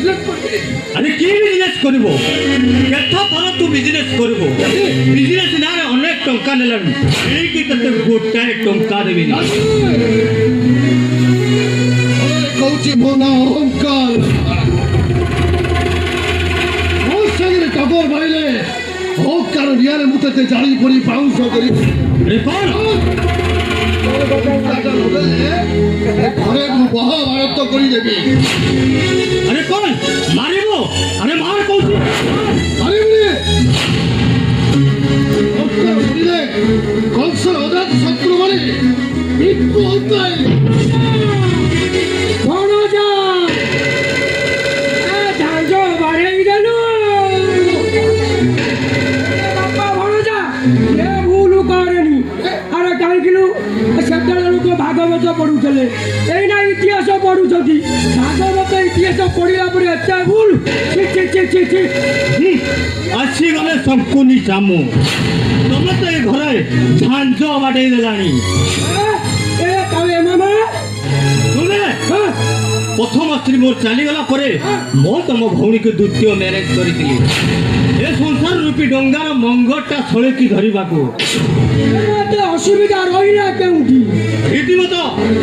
Business করবে আরে কি বিজনেস করব কেত থর তু বিজনেস করব বিজনেস না অনেক টঙ্কা নেলানি এই কি ততে গোটাଏ টঙ্কা দেবিনি কৌচি ভোনা অহংকার মোর সাগরে টগর ভাইলে অহংকার রিয়ারে মুতেতে জাড়ি পড়ি পাউঁশ করি আরে কোন ঘরে বহা ভারত করে দেবি আরে কোন মারিব আরে মার কৌছি মারিবি কংসর অজাত শত্রু মানে মৃত্যু অধ্যায় ভাগবত পড়ুলে এইনা ইতিহাস পড়ুଛନ୍ତି ভাগবত ইতিহাস পড়িলা পরে এতে ভুল আসি গলে শঙ্কুনি চামু তুমি তো এই ঘরে ঝাঞ্জ বাটেই দেলানি এ তবে মামা শুনে প্রথম স্ত্রী মোর চালিগলা পরে মো তম ভৌণীকে দ্বিতীয় ম্যারেজ করিଥିଲି এ সংসার রূপী ডঙ্গার মঙ্গরটা ছড়েকি ধরিবাকু এতে অসুবিধা রহিলা কেউঠি রীতিমত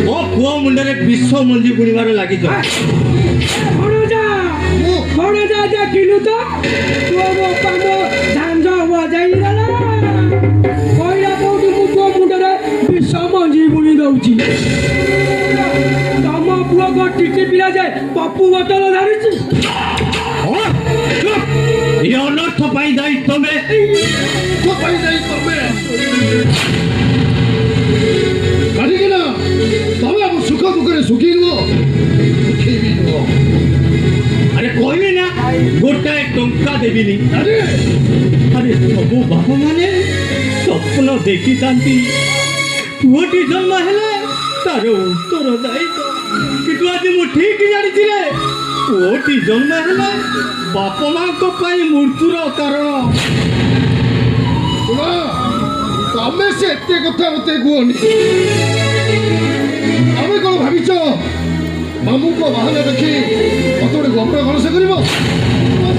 ମୋ ପୁଅ ମୁଣ୍ଡରେ ବିଷ ମଞ୍ଜି ବୁଣିବାରେ ଲାଗିଛ ଭଣଜା ଦେଖିଲୁ ତ ତୋ ବାପାଙ୍କ ଝାଞ୍ଜ ବଜାଇଦେଲା କହିଲା କୋଉଠି ମୁଁ ତୋ ମୁଣ୍ଡରେ ବିଷ ମଞ୍ଜି ବୁଣି ଦଉଛି ତମ ପୁଅ କଣ ଟିକି ପିଲା ଯେ ପପୁ ବୋତଲ ଧରିଛି ଏ ଅନର୍ଥ ପାଇଁ ଦାୟୀ ତମେ କାହିଁକି ନା ତମେ ଆମ ସୁଖ ଦୁଃଖରେ ସୁଖୀ ନୁହଁ ସୁଖୀ ବି ନୁହଁ ଆରେ କହିବି ନା ଗୋଟାଏ ଟଙ୍କା ଦେବିନି ଆରେ ଆରେ ସବୁ ବାପା ମାନେ ସ୍ୱପ୍ନ ଦେଖିଥାନ୍ତି ପୁଅଟି ଜନ୍ମ ହେଲେ ତାର ଉତ୍ତର ଦାୟିତ୍ୱ କିନ୍ତୁ ଆଜି ମୁଁ ଠିକ ଜାଣିଥିଲେ ପୁଅଟି ଜନ୍ମ ହେଲା ବାପା ମାଙ୍କ ପାଇଁ ମୃତ୍ୟୁର କାରଣ ଶୁଣ ତମେ ସେ ଏତେ କଥା ମତେ କୁହନି ତମେ କଣ ଭାବିଛ ମାମୁଙ୍କ ବାହାନା ଦେଖି ମତେ ଗୋଟେ ଗମର ଗଣସ କରିବ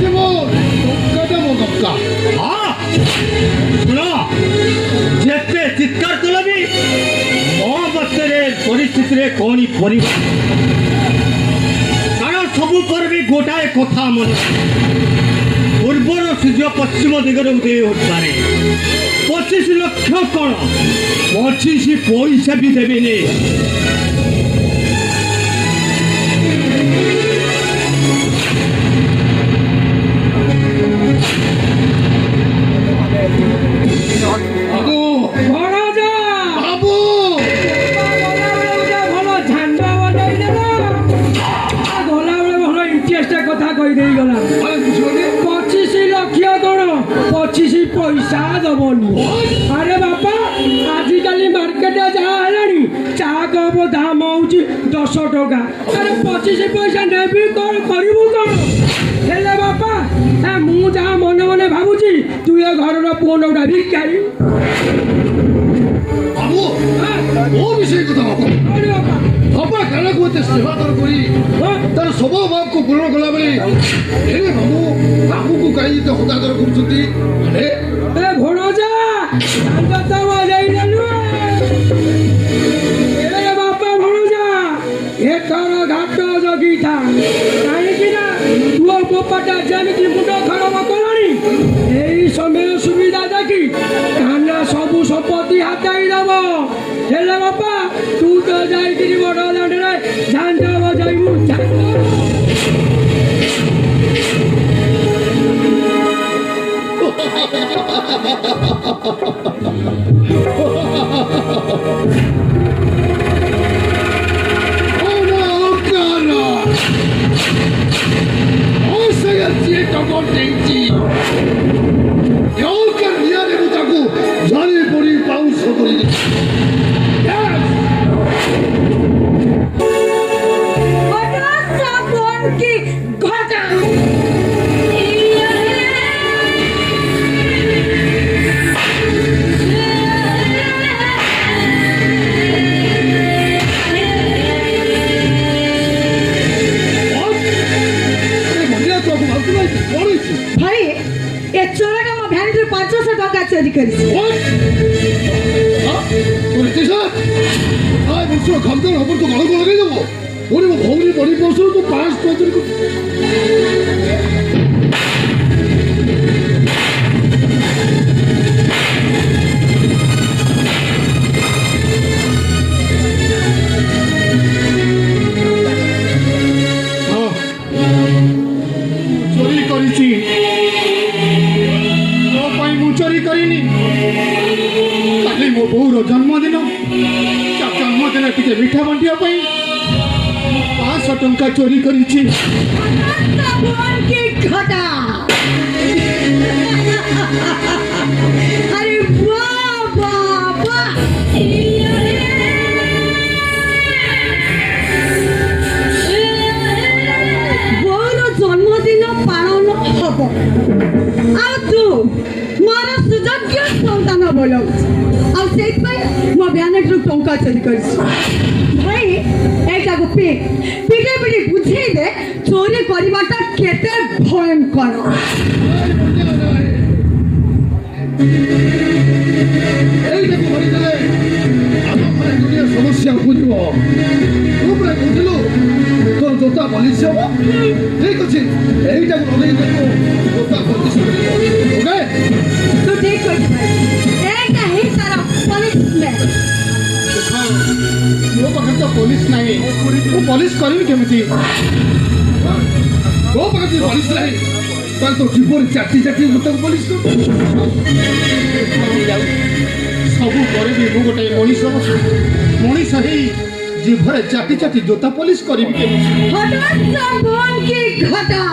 ଟଙ୍କାଟା ମୋ ଟଙ୍କା ହଁ ଶୁଣ ଯେତେ ଚିତ୍କାର କଲେ ବି ମୋ ମତରେ ପରିସ୍ଥିତିରେ କଣ ପରିବ କାରଣ ସବୁ ପରେ ବି ଗୋଟାଏ କଥା ମନେ ପୂର୍ବର ସୂର୍ଯ୍ୟ ପଶ୍ଚିମ ଦିଗରେ ଉଦୟ ହୋଇପାରେ 25 ଲକ୍ଷ କଣ 25 ପଇସା ବି ଦେବିନି ବାବୁ ଭଣଜା ବାବୁ ଭଲ ଝାଞ୍ଜ ବଜାଇଦେଲା ଗଲାବେଳେ ଭଲ ଇଣ୍ଟରେଷ୍ଟ କଥା କହିଦେଇଗଲା ଆରେ ବୁଝିବନି 25 ଲକ୍ଷ କଣ 25 ପଇସା ଦବନି ଆରେ ବାପା ଆଜିକାଲି ମାର୍କେଟରେ ଯାହା ହେଲାଣି ଚା କପ ଦାମ ହଉଛି 10 ଟଙ୍କା ଆରେ 25 ପଇସା ନେବି କଣ କରିବୁ କଣ ହେଲେ ବାପା ମୁଁ ଯାହା ମନେ ମନେ ଭାବୁଛି ତୁ ଏ ଘରର ପୁଅ ନଉଟା ଭିକାରୀ ବାବୁ ମୋ ବିଷୟ କଥା ବାବୁ ବାପା କାନକୁ ଏତେ ସେବା ଦର କରି ତାର ସ୍ୱଭାବ ଭାବକୁ ପୂରଣ କଲାବେଳେ ହେଲେ ବାବୁ ବାବୁକୁ କାହିଁ ଏତେ ହତାଦର କରୁଛନ୍ତି ଆରେ ଏ ଭଣଜା ଯାଇନେଲୁ ଏ ବାପା ଭଣଜା ଏଥର ଘାଟ ଜଗିଥା କାହିଁକି ନା ପୁଅ ବୋପାଟା ଯେମିତି ମୁଣ୍ଡ ଖରାପ କଲାଣି ଏଇ ସମୟ ସୁବିଧା ଦେଖି କାହ୍ନା ସବୁ ସମ୍ପତ୍ତି ହାତାଇ ଦବ ହେଲେ ବାପା ତୁ ତ ଯାଇକିରି ବଡ଼ ଦାଣ୍ଡରେ ଝାଞ୍ଜ ବଜାଇବୁ ଟକର ଦେଇଛି ରିଆରେ ମୁଁ ତାକୁ ଜାଣି ପଡ଼ି ପାଉଁଶ କରିଦେବି କରିଛି। ବର୍ଷ ଖାମଦାର ହବ ତୁ ଗଳକୁ ଲଗେଇଦେବ ପୁଣି ମୋ ଭଉଣୀ ବଢି ବର୍ଷରୁ ତୁ 5 ଚୋରି କରିଛି ମୋ ପାଇଁ ମୁଁ ଚୋରି କରିନି। କାଲି ମୋ ବୋଉର ଜନ୍ମଦିନ, ଜନ୍ମଦିନ ଟିକେ ମିଠା ବାଣ୍ଟିବା ପାଇଁ 500 ଟଙ୍କା ଚୋରି କରିଛି। কি ঘটা আরে বাহ বাহ বাহ বউর জন্মদিন পালন হব আর তু মোর সুযোগ্য সন্তান বল আর সেইপাই মো ব্যানেটরু টঙ্কা চোরি করছি। ভাই এইটাকে পিটে পিটে বুঝেই দে চোরি করিবাটা কেতে ভয়ঙ্কর। এইটাକୁ ଧରିଦେଲେ ଆମ ଘରେ ଦୁନିଆ ସମସ୍ୟା ଉପୁଜିବ। ତୁ ପୁରା ବୁଝିଲୁ ତୋର ଜୋତା ପଲିସ ହବ। ଠିକ ଅଛି এইটাକୁ ଲଗେଇ ଦେବୁ ଜୋତା ପଲିସ ଓକେ। তু ঠিক কইছিস ভাই, এইটা হি তার পনিশমেন্ট। ମୋ ପାଖରେ ତ ପୋଲିସ ନାହିଁ, ମୁଁ ପୋଲିସ କରିବି କେମିତି? ତୋ ପାଖରେ ପଲିସ ନାହିଁ ତାହେଲେ ତୋ ଜୀବନ ଚାଟି ଚାଟି ଜୋତାକୁ ପଲିସ କରିବୁ। ସବୁ ପରେ ବି ମୁଁ ଗୋଟେ ମଣିଷ ହେଇ ଜିଭରେ ଚାଟି ଚାଟି ଜୋତା ପୋଲିସ କରିବି କେମିତି? হঠাৎ শ্রবণ কি ঘটা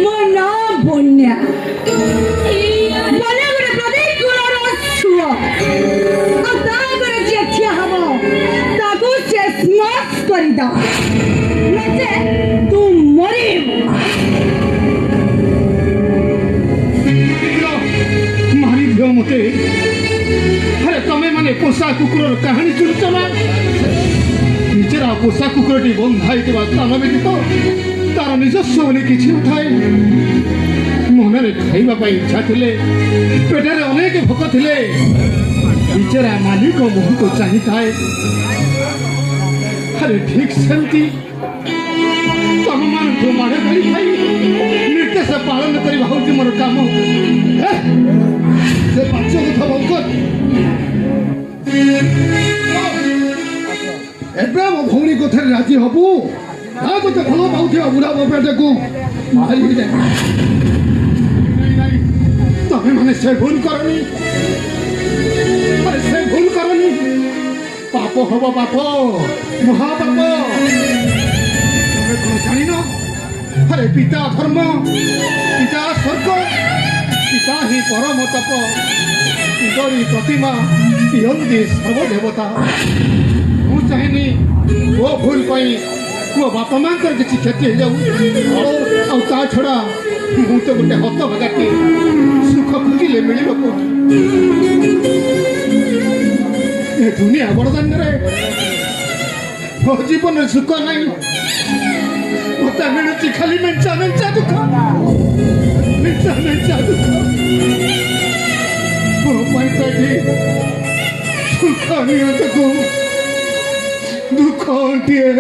ମୋ ନାଁ ବନ୍ୟା। ବନ୍ୟା ଗୋଟେ ପ୍ରଦୀପ କୁଳର ଛୁଅ ଆଉ ତା ଆଗରେ ଯିଏ ଠିଆ ହବ ତାକୁ ସେ ସ୍ମାସ କରିଦବ ନଚେ ତୁ ମରିବୁ। ମାରିଦିଅ ମୋତେ। ଆରେ ତମେ ମାନେ ପୋଷା କୁକୁରର କାହାଣୀ ଶୁଣୁଛ ନା? ନିଜର ପୋଷା କୁକୁରଟି ବନ୍ଧା ହେଇଥିବା ସ୍ଥାନ ବ୍ୟତୀତ ତାର ନିଜସ୍ୱ ବୋଲି କିଛି ନଥାଏ। ମନରେ ଖାଇବା ପାଇଁ ଇଚ୍ଛା ଥିଲେ, ପେଟରେ ଅନେକ ଭୋକ ଥିଲେ, ବିଚରା ମାଲିକ ମୁହଁକୁ ଚାହିଁଥାଏ। ଆରେ ଠିକ ସେମିତି ତମମାନଙ୍କୁ ମାଡ଼ କରି ଖାଇ ନିର୍ଦ୍ଦେଶ ପାଳନ କରିବା ହେଉଛି ମୋର କାମ। ସେ ପାଞ୍ଚ କଥା ବନ୍ଦ କର। ଏବେ ମୋ ଭଉଣୀ କଥାରେ ରାଜି ହବୁ ନା ତୋତେ ଭଲ ପାଉଥିବା ବୁଢ଼ା ବାପାଟାକୁ ବାହାରିକି ଯାଏ। ତମେ ମାନେ ସେ ଭୁଲ କରନି, ସେ ଭୁଲ କରନି। ପାପ ହବ ପାପ, ମହାପାପ। ତମେ କଣ ଜାଣିନ? ଆରେ ପିତା ଧର୍ମ, ପିତା ସ୍ୱର୍ଗ, ପିତା ହିଁ ପରମ ତପ, ପିତରି ପ୍ରତିମା ପିଅନ୍ତି ସର୍ବଦେବତା। ମୁଁ ଚାହେଁନି ମୋ ଭୁଲ ପାଇଁ ମୋ ବାପା ମାଙ୍କର କିଛି କ୍ଷତି ହେଇଯାଉ। ଆଉ ତା ଛଡ଼ା ମୁଁ ତ ଗୋଟେ ହତଭାଗାଟି, ସୁଖ ଖୋଜିଲେ ମିଳିବ କୋଉଠି? ଏ ଦୁନିଆ ବଡ଼ଦାନରେ ମୋ ଜୀବନରେ ସୁଖ ନାହିଁ। ମତେ ମିଳୁଛି ଖାଲି ମେଞ୍ଚା ମେଞ୍ଚା ଦୁଃଖ, ମେଞ୍ଚା ମେଞ୍ଚା ଦୁଃଖ। ମୋ ପାଇଁ ତ ଏଠି ସୁଖ ନିୟନ୍ତକୁ ଦୁଃଖ ଦିଏ।